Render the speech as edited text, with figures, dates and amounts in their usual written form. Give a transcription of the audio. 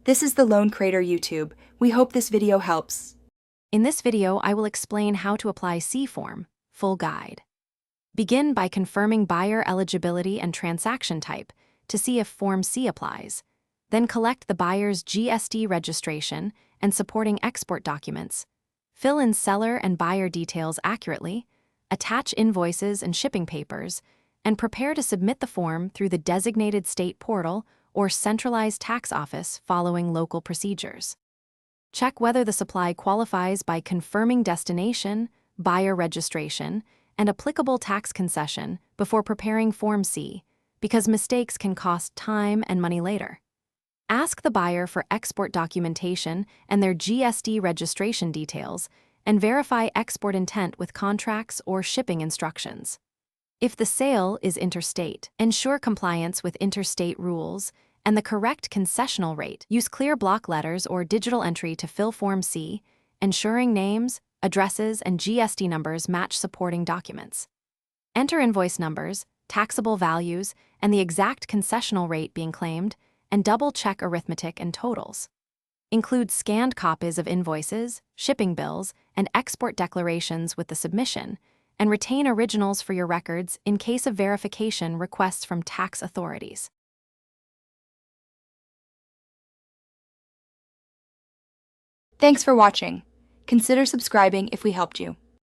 This is the Loan Creator YouTube. We hope this video helps. In this video, I will explain how to apply C-Form, full guide. Begin by confirming buyer eligibility and transaction type to see if Form C applies. Then collect the buyer's GST registration and supporting export documents. Fill in seller and buyer details accurately, attach invoices and shipping papers, and prepare to submit the form through the designated state portal or centralized tax office following local procedures. Check whether the supply qualifies by confirming destination, buyer registration, and applicable tax concession before preparing Form C, because mistakes can cost time and money later. Ask the buyer for export documentation and their GST registration details, and verify export intent with contracts or shipping instructions. If the sale is interstate, ensure compliance with interstate rules and the correct concessional rate. Use clear block letters or digital entry to fill Form C, ensuring names, addresses, and GST numbers match supporting documents. Enter invoice numbers, taxable values, and the exact concessional rate being claimed, and double-check arithmetic and totals. Include scanned copies of invoices, shipping bills, and export declarations with the submission, and retain originals for your records in case of verification requests from tax authorities. Thanks for watching. Consider subscribing if we helped you.